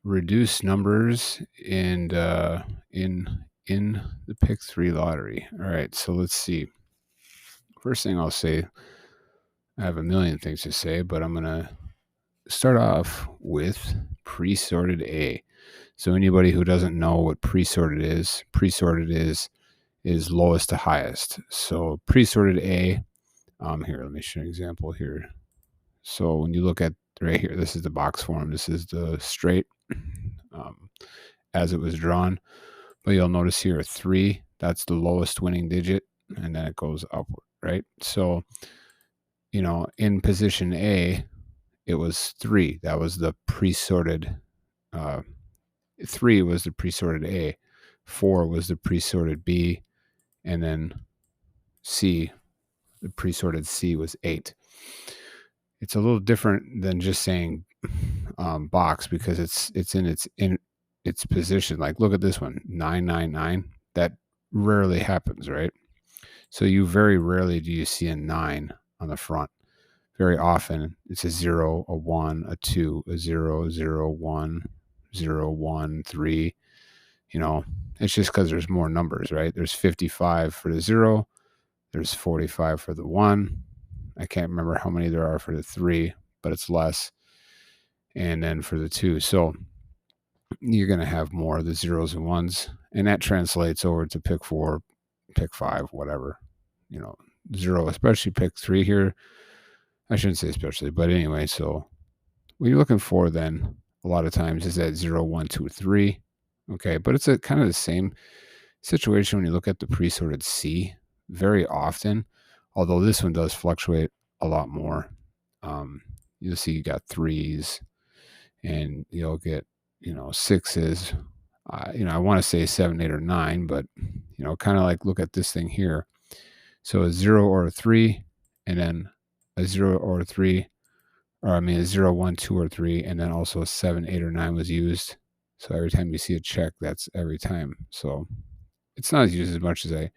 reduce numbers and in the pick 3 lottery. All right, so let's see. First thing I'll say, I have a million things to say, but I'm going to start off with pre-sorted A. So anybody who doesn't know what pre-sorted is lowest to highest. So pre-sorted A, here, let me show you an example here. So when you look at right here, this is the box form. This is the straight as it was drawn. But you'll notice here 3, that's the lowest winning digit, and then it goes upward, right? So, in position A, it was 3. That was the pre-sorted 3 was the pre-sorted A, 4 was the pre-sorted B, and then C, the pre-sorted C was 8. It's a little different than just saying box because it's in its position. Like look at this one, 999. That rarely happens, right? So you very rarely do you see a 9 on the front. Very often it's a 0, a 1, a 2, a 0, 0, 1, 0, 1, 3. It's just because there's more numbers, right? There's 55 for the 0. There's 45 for the 1. I can't remember how many there are for the 3, but it's less. And then for the 2. So you're going to have more of the 0s and 1s. And that translates over to pick 4, pick 5, whatever. 0, especially pick 3 here. I shouldn't say especially, but anyway, so what you're looking for then a lot of times is that 0, 1, 2, 3. Okay, but it's a kind of the same situation when you look at the pre-sorted C very often, although this one does fluctuate a lot more. You'll see you got 3s and you'll get, 6s. I want to say 7, 8, or 9, but, kind of like look at this thing here. So a 0 or a 3, and then a 0 or a 3, or a 0, 1, 2, or 3, and then also a 7, 8, or 9 was used. So every time you see a check, that's every time. So it's not used as much as I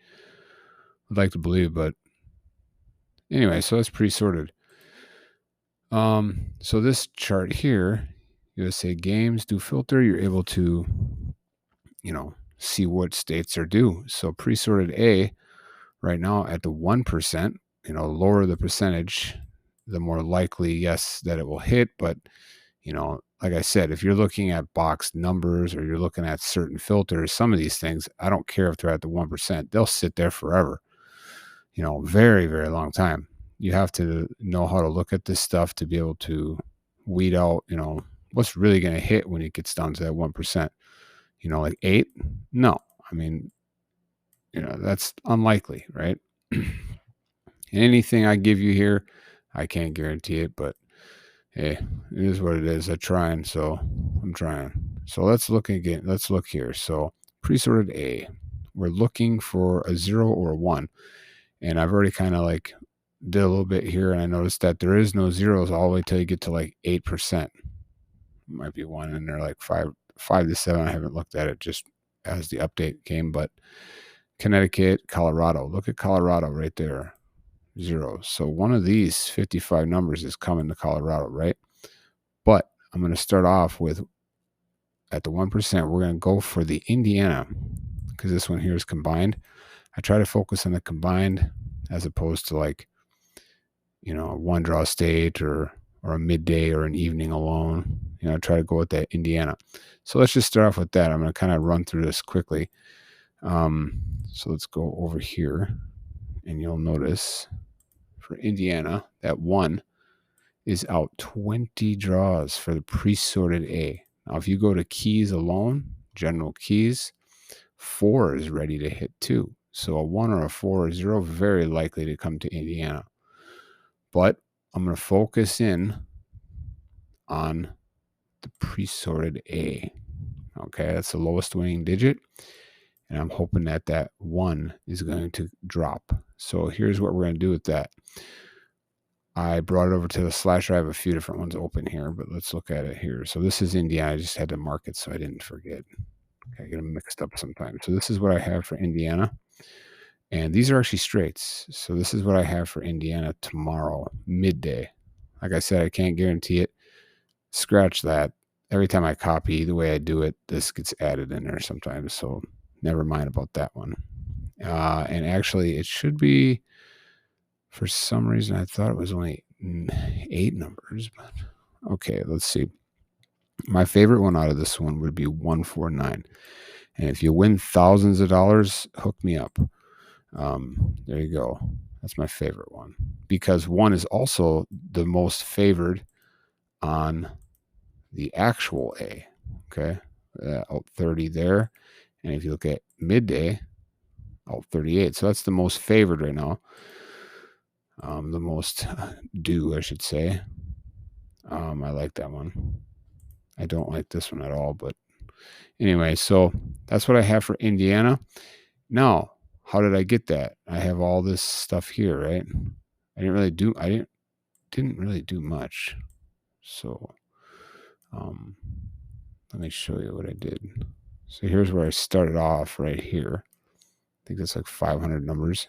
would like to believe, but anyway, so that's pre-sorted. So this chart here, you say games do filter, you're able to, see what states are due. So pre-sorted A right now at the 1%, lower the percentage, the more likely, yes, that it will hit. But, like I said, if you're looking at box numbers or you're looking at certain filters, some of these things, I don't care if they're at the 1%, they'll sit there forever, very, very long time. You have to know how to look at this stuff to be able to weed out, what's really going to hit when it gets down to that 1%. Like 8? No. That's unlikely, right? And anything I give you here, I can't guarantee it, but hey, it is what it is. I'm trying. So let's look again. Let's look here. So pre-sorted A, we're looking for a 0 or a 1. And I've already kind of like did a little bit here, and I noticed that there is no zeros all the way till you get to like 8%. Might be 1 in there, like 5 to 7. I haven't looked at it just as the update came, but Connecticut, Colorado. Look at Colorado right there. 0. So one of these 55 numbers is coming to Colorado, right? But I'm going to start off with, at the 1%, we're going to go for the Indiana because this one here is combined. I try to focus on the combined as opposed to like, a one draw state or a midday or an evening alone. I try to go with that Indiana. So let's just start off with that. I'm going to kind of run through this quickly. So let's go over here, and you'll notice for Indiana that 1 is out 20 draws for the pre-sorted A. Now, if you go to keys alone, general keys, 4 is ready to hit too. So a 1 or a 4 or 0, very likely to come to Indiana. But I'm going to focus in on the pre-sorted A. Okay, that's the lowest winning digit. And I'm hoping that 1 is going to drop. So here's what we're going to do with that. I brought it over to the slasher. I have a few different ones open here, but let's look at it here. So this is Indiana. I just had to mark it so I didn't forget. Okay, I get them mixed up sometimes. So this is what I have for Indiana. And these are actually straights. So this is what I have for Indiana tomorrow, midday. Like I said, I can't guarantee it. Scratch that. every time I copy, the way I do it, this gets added in there sometimes. So never mind about that one. And actually, it should be, for some reason, I thought it was only 8 numbers. But okay, let's see. My favorite one out of this one would be 149. And if you win thousands of dollars, hook me up. There you go. That's my favorite one. Because 1 is also the most favored on the actual A. Okay. 30 there. And if you look at midday, 38. So that's the most favored right now. The most due, I should say. I like that one. I don't like this one at all, but anyway, so that's what I have for Indiana. Now, how did I get that? I have all this stuff here, right? I didn't really do much. So let me show you what I did. So here's where I started off right here. I think that's like 500 numbers.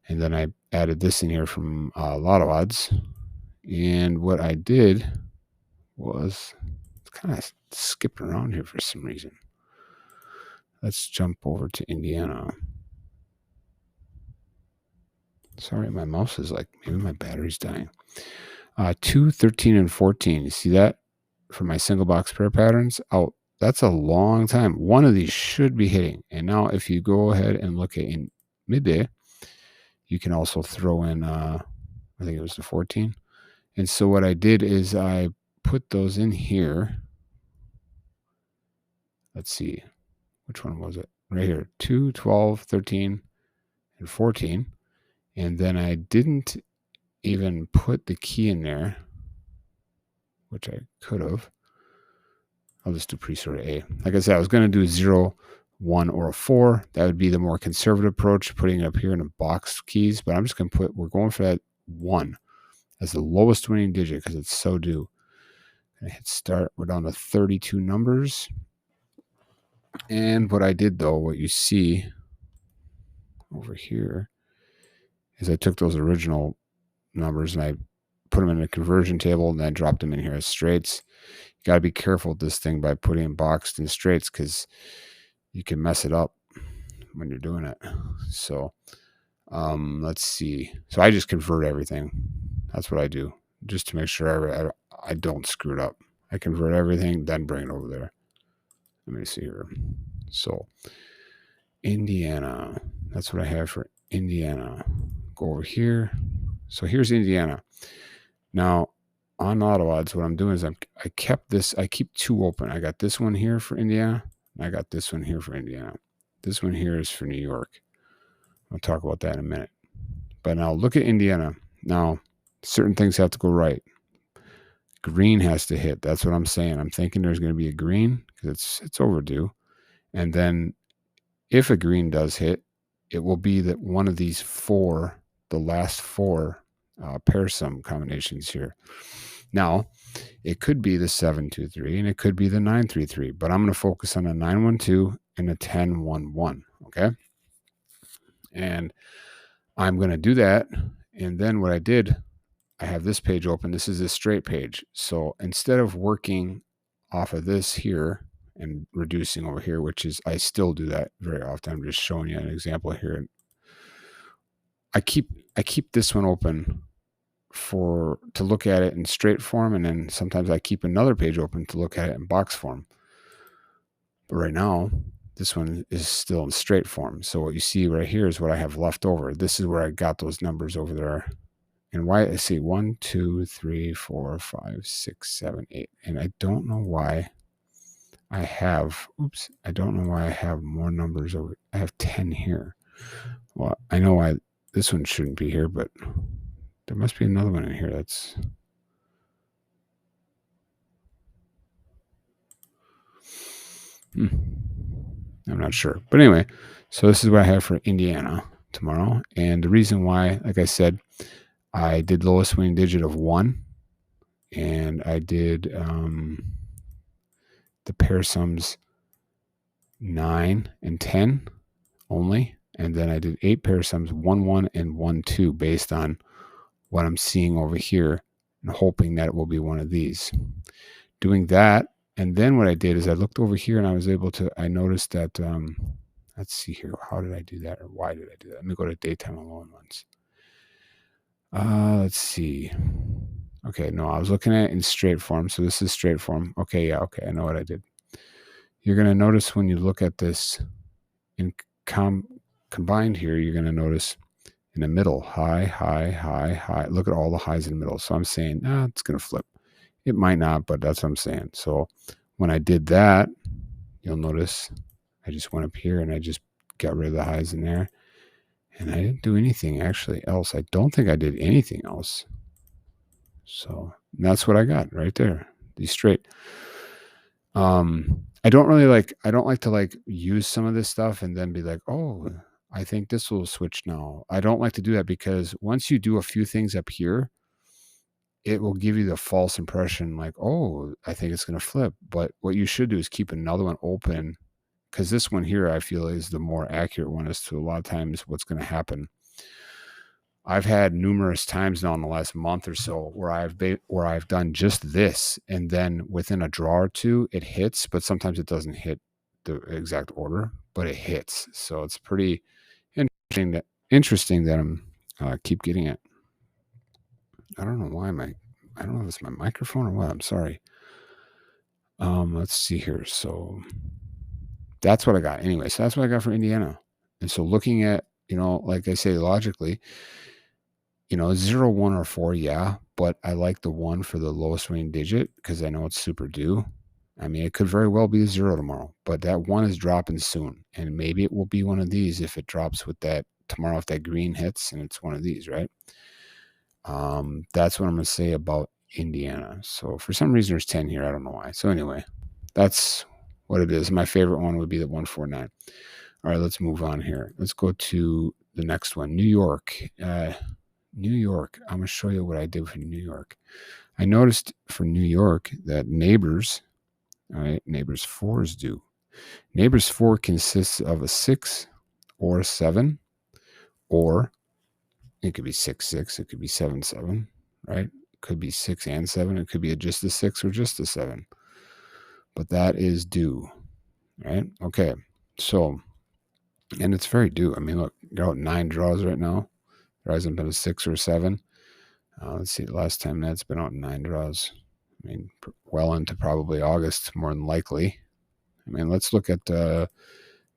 And then I added this in here from Lotto Odds. And what I did was kind of skipped around here for some reason. Let's jump over to Indiana. Sorry, my mouse is like, maybe my battery's dying. 2, 13, and 14. You see that for my single box pair patterns? Oh, that's a long time. One of these should be hitting. And now if you go ahead and look at in midday, you can also throw in, I think it was the 14. And so what I did is I put those in here. Let's see. Which one was it? Right here. 2, 12, 13, and 14. And then I didn't even put the key in there, which I could have. I'll just do pre-sorted A. Like I said, I was going to do 0, 1, or a 4. That would be the more conservative approach, putting it up here in a box keys. But I'm just going to we're going for that 1 as the lowest winning digit because it's so due. I hit start. We're down to 32 numbers. And what I did, though, what you see over here is I took those original numbers and I put them in a conversion table and then dropped them in here as straights. You got to be careful with this thing by putting in boxed and straights because you can mess it up when you're doing it. So let's see. So I just convert everything. That's what I do just to make sure I don't screw it up. I convert everything, then bring it over there. Let me see here. So Indiana, that's what I have for Indiana. Go over here. So here's Indiana. Now on Auto Odds, what I'm doing is I keep 2 open. I got this one here for Indiana, and I got this one here for Indiana. This one here is for New York. I'll talk about that in a minute. But now look at Indiana. Now, certain things have to go right. Green has to hit. That's what I'm saying. I'm thinking there's going to be a green because it's overdue. And then if a green does hit, it will be that one of these 4, the last 4 pair sum combinations here. Now, it could be the 723 and it could be the 933, but I'm going to focus on a 912 and a 1011. Okay. And I'm going to do that. And then what I did, I have this page open. This is a straight page. So instead of working off of this here and reducing over here, which is, I still do that very often. I'm just showing you an example here. I keep this one open to look at it in straight form. And then sometimes I keep another page open to look at it in box form. But right now, this one is still in straight form. So what you see right here is what I have left over. This is where I got those numbers over there. And why I see 1, 2, 3, 4, 5, 6, 7, 8. And I don't know why I have, I don't know why I have more numbers over. I have 10 here. Well, I know why this one shouldn't be here, but there must be another one in here that's. I'm not sure. But anyway, so this is what I have for Indiana tomorrow. And the reason why, like I said, I did lowest winning digit of 1. And I did the pair sums 9 and 10 only. And then I did 8 pair sums 1, 1, and 1, 2 based on what I'm seeing over here and hoping that it will be one of these. doing that, and then what I did is I looked over here and I noticed that, let's see here. How did I do that, or why did I do that? Let me go to daytime alone once. Let's see. Okay, no, I was looking at it in straight form. So this is straight form. Okay, yeah, okay, I know what I did. You're going to notice when you look at this in combined here, you're going to notice in the middle, high, high, high, high. Look at all the highs in the middle. So I'm saying, it's going to flip. It might not, but that's what I'm saying. So when I did that, you'll notice I just went up here and I just got rid of the highs in there. And I didn't do anything actually else. I don't think I did anything else. So that's what I got right there. These straight. I don't like to like use some of this stuff and then be like, oh, I think this will switch now. I don't like to do that because once you do a few things up here, it will give you the false impression like, oh, I think it's going to flip. But what you should do is keep another one open, because this one here, I feel, is the more accurate one as to a lot of times what's going to happen. I've had numerous times now in the last month or so where I've done just this, and then within a draw or two, it hits, but sometimes it doesn't hit the exact order, but it hits. So it's pretty interesting that I'm keep getting it. I don't know why I don't know if it's my microphone or what. I'm sorry. Let's see here. So that's what I got. Anyway, so that's what I got for Indiana. And so looking at, like I say, logically, 0, 1, or 4, yeah, but I like the 1 for the lowest range digit because I know it's super due. I mean, it could very well be a 0 tomorrow, but that 1 is dropping soon, and maybe it will be one of these if it drops with that tomorrow, if that green hits and it's one of these, right? That's what I'm going to say about Indiana. So for some reason, there's 10 here. I don't know why. So anyway, that's what it is. My favorite one would be the 149. All right, let's move on here. Let's go to the next one, New York. New York. I'm going to show you what I did for New York. I noticed for New York that neighbors, all right, neighbors 4 is due. Neighbors 4 consists of a 6 or a 7, or it could be 6, 6, it could be 7, 7, right? It could be 6 and 7. It could be just a 6 or just a 7. But that is due, right? Okay. So, and it's very due. I mean, look, you're out 9 draws right now. There hasn't been a 6 or a 7. Let's see, the last time that's been out in 9 draws. I mean, well into probably August, more than likely. I mean, let's look at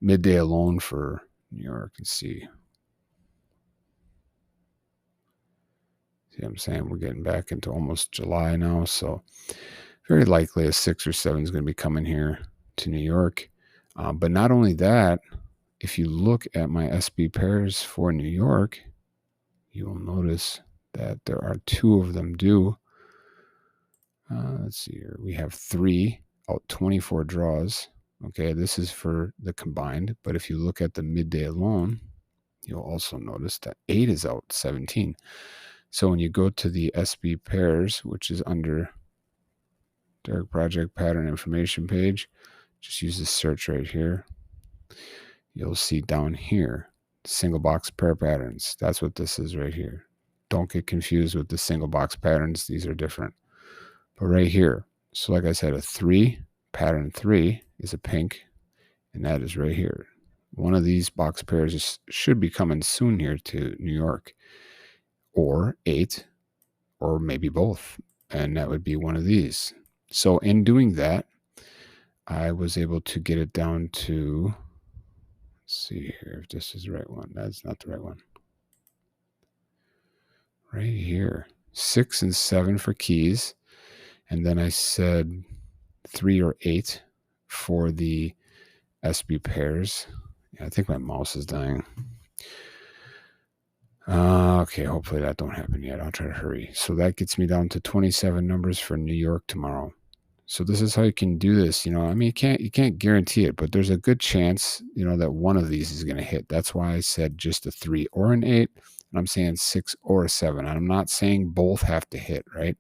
midday alone for New York and see. See what I'm saying? We're getting back into almost July now, so very likely a 6 or 7 is going to be coming here to New York. But not only that, if you look at my SB pairs for New York, you will notice that there are 2 of them due. Let's see here. We have 3 out 24 draws. Okay, this is for the combined. But if you look at the midday alone, you'll also notice that 8 is out 17. So when you go to the SB pairs, which is under Derek Project Pattern Information page, just use this search right here. You'll see down here, single box pair patterns. That's what this is right here. Don't get confused with the single box patterns. These are different. But right here, so like I said, a 3, pattern 3 is a pink, and that is right here. One of these box pairs should be coming soon here to New York, or 8, or maybe both, and that would be one of these. So in doing that, I was able to get it down to, let's see here if this is the right one. That's not the right one. Right here, 6 and 7 for keys. And then I said 3 or 8 for the SB pairs. Yeah, I think my mouse is dying. Okay, hopefully that don't happen yet. I'll try to hurry. So that gets me down to 27 numbers for New York tomorrow. So this is how you can do this. I mean, you can't guarantee it, but there's a good chance, that one of these is going to hit. That's why I said just a 3 or an 8. And I'm saying 6 or a 7. And I'm not saying both have to hit, right?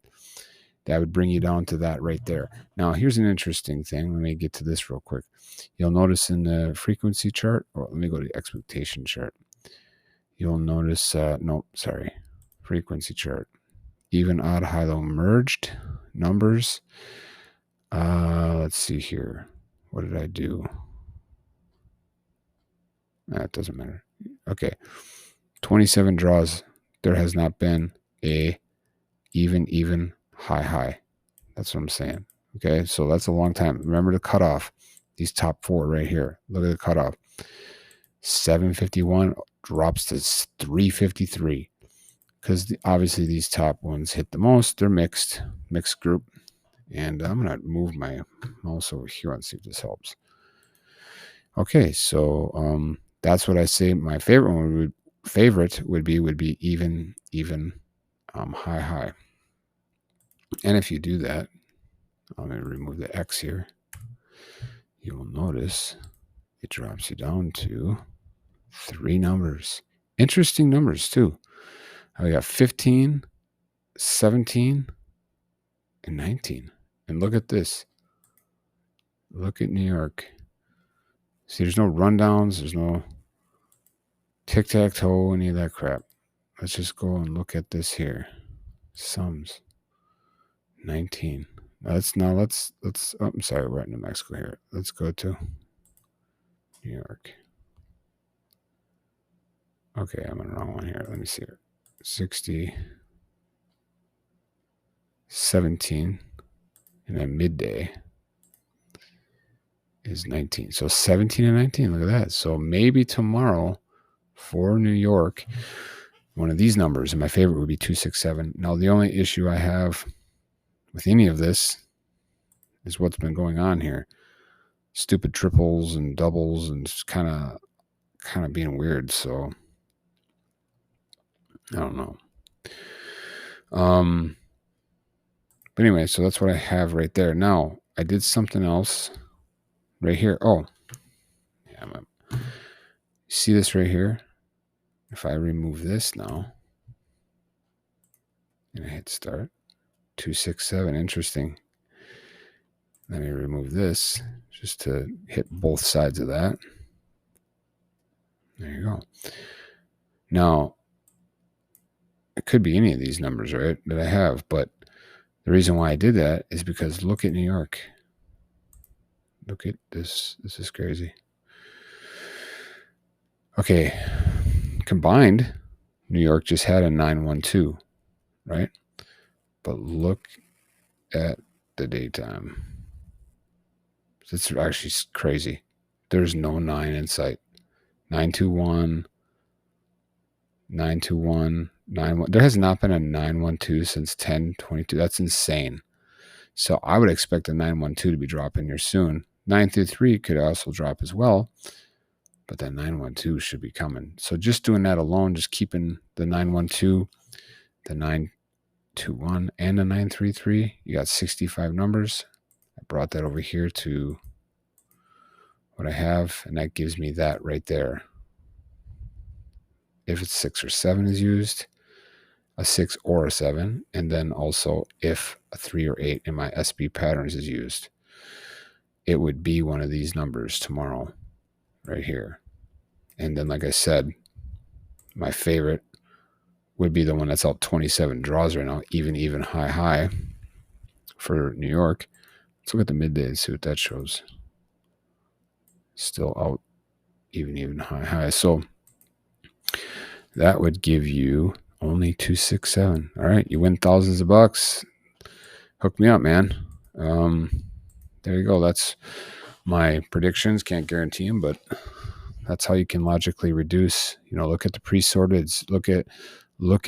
That would bring you down to that right there. Now, here's an interesting thing. Let me get to this real quick. You'll notice in the frequency chart, or let me go to the expectation chart. You'll notice, frequency chart. Even, odd, high, low merged numbers. Let's see here. What did I do? It doesn't matter. Okay. 27 draws. There has not been a even, high. That's what I'm saying. Okay. So that's a long time. Remember the cutoff. These top four right here. Look at the cutoff. 751 drops to 353 because obviously these top ones hit the most. They're mixed group. And I'm going to move my mouse over here and see if this helps. Okay, so that's what I say. My favorite one would be even, high. And if you do that, I'm going to remove the X here. You will notice it drops you down to 3 numbers. Interesting numbers too. I got 15, 17, and 19. And look at this. Look at New York. See, there's no rundowns. There's no tic-tac-toe, any of that crap. Let's just go and look at this here. Sums. 19. Let's I'm sorry, we're at New Mexico here. Let's go to New York. Okay, I'm on the wrong one here. Let me see here. 60, 17, and then midday is 19. So 17 and 19, look at that. So maybe tomorrow for New York, one of these numbers, and my favorite would be 267. Now, the only issue I have with any of this is what's been going on here. Stupid triples and doubles and just kind of being weird. So I don't know. But anyway, so that's what I have right there. Now I did something else right here. Oh, yeah. See this right here? If I remove this now and I hit start, 267. Interesting. Let me remove this just to hit both sides of that. There you go. Now, it could be any of these numbers, right, that I have, but the reason why I did that is because look at New York. Look at this. This is crazy. Okay. Combined, New York just had a 912, right? But look at the daytime. It's actually crazy. There's no 9 in sight. 921, 921, 91. There has not been a 912 since 1022. That's insane. So I would expect the 912 to be dropping here soon. 933 could also drop as well, but that 912 should be coming. So just doing that alone, just keeping the 912, the 921, and the 933, you got 65 numbers. I brought that over here to what I have, and that gives me that right there. If it's 6 or 7 is used, a 6 or a 7, and then also if a 3 or 8 in my SB patterns is used, it would be one of these numbers tomorrow right here. And then, like I said, my favorite would be the one that's out 27 draws right now, even, high for New York. Let's look at the midday and see what that shows. Still out even, high. So that would give you only 267. All right, you win thousands of bucks. Hook me up, man. There you go. That's my predictions. Can't guarantee them, but that's how you can logically reduce. Look at the pre-sorteds. Look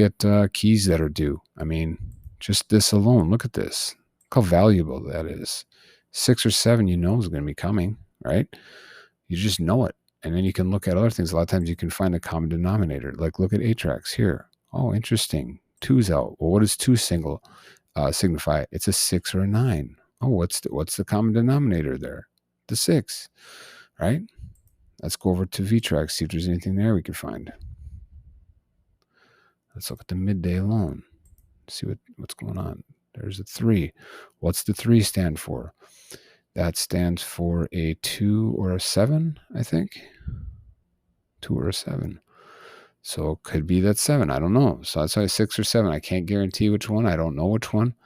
at keys that are due. I mean, just this alone. Look at this. Look how valuable that is. 6 or 7, is going to be coming, right? You just know it. And then you can look at other things. A lot of times you can find a common denominator. Like look at A-Trax here. Oh, interesting. 2's out. Well, what does 2 signify? It's a 6 or a 9. Oh, what's the common denominator there? The 6, right? Let's go over to V-Trax, see if there's anything there we can find. Let's look at the midday alone. See what's going on. There's a 3. What's the 3 stand for? That stands for a 2 or a 7, I think. 2 or a 7. So it could be that 7. I don't know. So that's why 6 or 7. I can't guarantee which one. I don't know which one.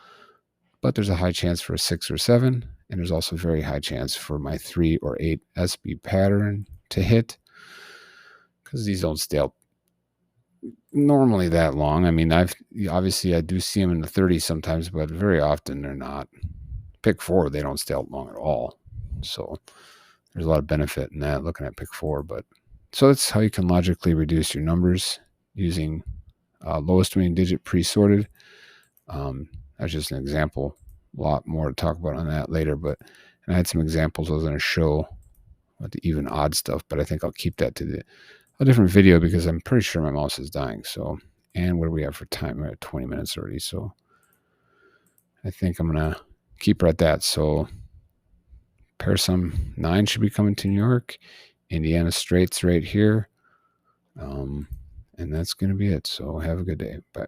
But there's a high chance for a 6 or 7. And there's also a very high chance for my 3 or 8 SB pattern to hit, because these don't stay out normally that long. I mean, obviously I do see them in the 30s sometimes, but very often they're not. Pick 4, they don't stay out long at all. So there's a lot of benefit in that, looking at pick 4. But so that's how you can logically reduce your numbers using lowest winning digit pre-sorted. That's just an example. A lot more to talk about on that later, but and I had some examples I was going to show with the even odd stuff, but I think I'll keep that to a different video because I'm pretty sure my mouse is dying. So, and what do we have for time? We're at 20 minutes already, so I think I'm going to keep her at that. So pair sum 9 should be coming to New York. Indiana Straits right here. And that's going to be it. So have a good day. Bye.